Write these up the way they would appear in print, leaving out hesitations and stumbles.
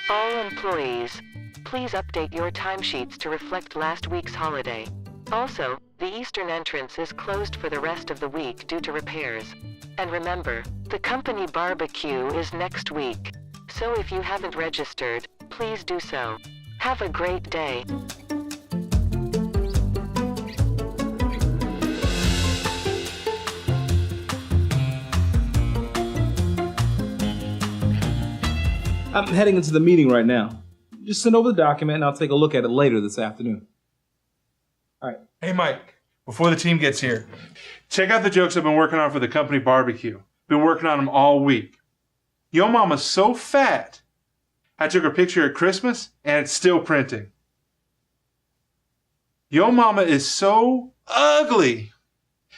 All employees, please update your timesheets to reflect last week's holiday. Also, the eastern entrance is closed for the rest of the week due to repairs. And remember, the company barbecue is next week. So if you haven't registered, please do so. Have a great day. I'm heading into the meeting right now. Just send over the document and I'll take a look at it later this afternoon. All right. Hey, Mike, before the team gets here, check out the jokes I've been working on for the company barbecue. Been working on them all week. Yo mama's so fat. I took her picture at Christmas and it's still printing. Yo mama is so ugly.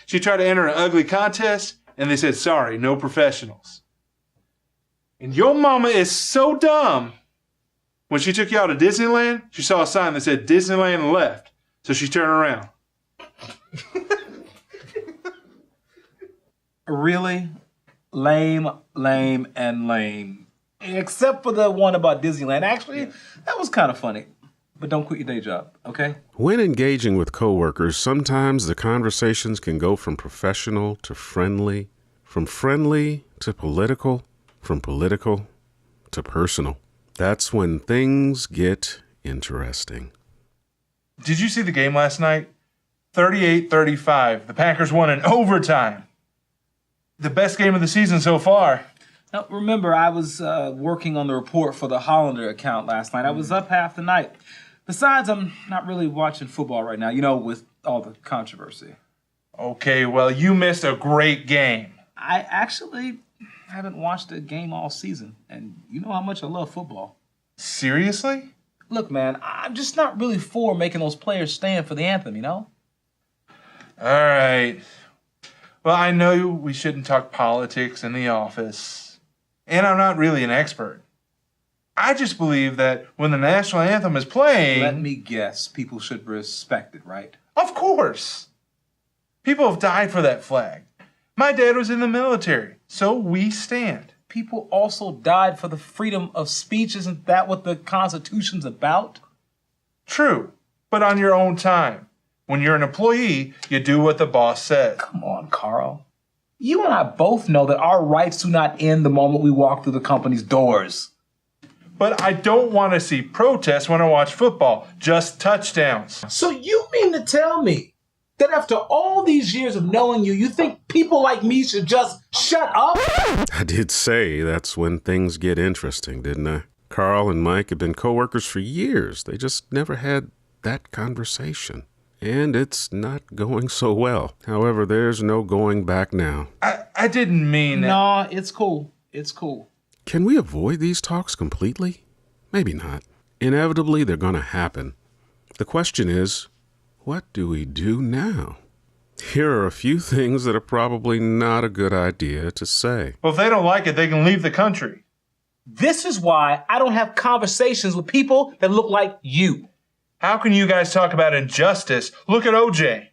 She tried to enter an ugly contest and they said, sorry, no professionals. And your mama is so dumb. When she took y'all to Disneyland, she saw a sign that said Disneyland left. So she turned around. Really? Lame, lame, and lame. Except for the one about Disneyland. Actually, that was kind of funny. But don't quit your day job, okay? When engaging with coworkers, sometimes the conversations can go from professional to friendly, from friendly to political, from political to personal. That's when things get interesting. Did you see the game last night? 38-35. The Packers won in overtime. The best game of the season so far. Now, remember, I was working on the report for the Hollander account last night. I was up half the night. Besides, I'm not really watching football right now, with all the controversy. Okay, well, you missed a great game. I actually haven't watched a game all season, and you know how much I love football. Seriously? Look, man, I'm just not really for making those players stand for the anthem, All right. Well, I know we shouldn't talk politics in the office, and I'm not really an expert. I just believe that when the national anthem is playing... Let me guess, people should respect it, right? Of course. People have died for that flag. My dad was in the military, so we stand. People also died for the freedom of speech. Isn't that what the Constitution's about? True, but on your own time. When you're an employee, you do what the boss says. Come on, Carl. You and I both know that our rights do not end the moment we walk through the company's doors. But I don't want to see protests when I watch football, just touchdowns. So you mean to tell me that after all these years of knowing you, you think people like me should just shut up? I did say that's when things get interesting, didn't I? Carl and Mike have been coworkers for years. They just never had that conversation. And it's not going so well. However, there's no going back now. I didn't mean that. No, it's cool. It's cool. Can we avoid these talks completely? Maybe not. Inevitably, they're going to happen. The question is, what do we do now? Here are a few things that are probably not a good idea to say. Well, if they don't like it, they can leave the country. This is why I don't have conversations with people that look like you. How can you guys talk about injustice? Look at OJ.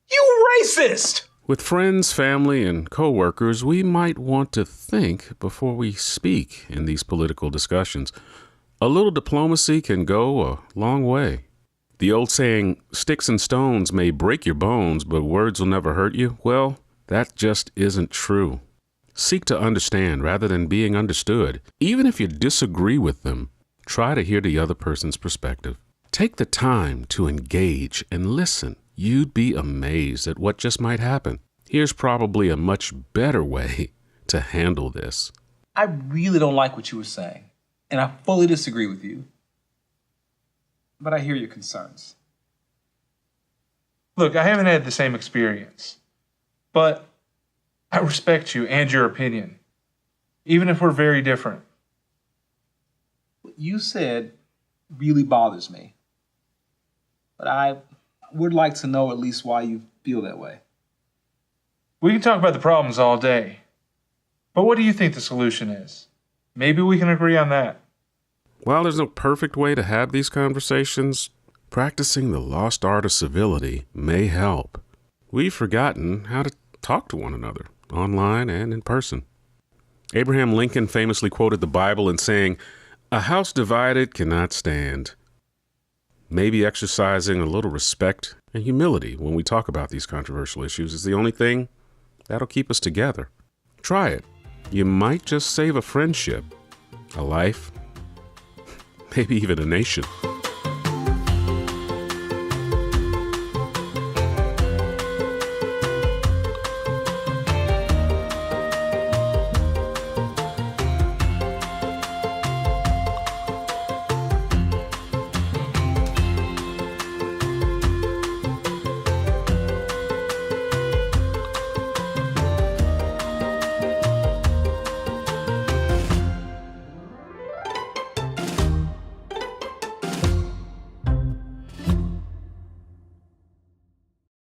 You racist! With friends, family, and coworkers, we might want to think before we speak in these political discussions. A little diplomacy can go a long way. The old saying, sticks and stones may break your bones, but words will never hurt you, well, that just isn't true. Seek to understand rather than being understood. Even if you disagree with them, try to hear the other person's perspective. Take the time to engage and listen. You'd be amazed at what just might happen. Here's probably a much better way to handle this. I really don't like what you were saying, and I fully disagree with you. But I hear your concerns. Look, I haven't had the same experience, but I respect you and your opinion, even if we're very different. What you said really bothers me, but I would like to know at least why you feel that way. We can talk about the problems all day. But what do you think the solution is? Maybe we can agree on that. While there's no perfect way to have these conversations, practicing the lost art of civility may help. We've forgotten how to talk to one another, online and in person. Abraham Lincoln famously quoted the Bible in saying, "A house divided cannot stand." Maybe exercising a little respect and humility when we talk about these controversial issues is the only thing that'll keep us together. Try it. You might just save a friendship, a life, maybe even a nation.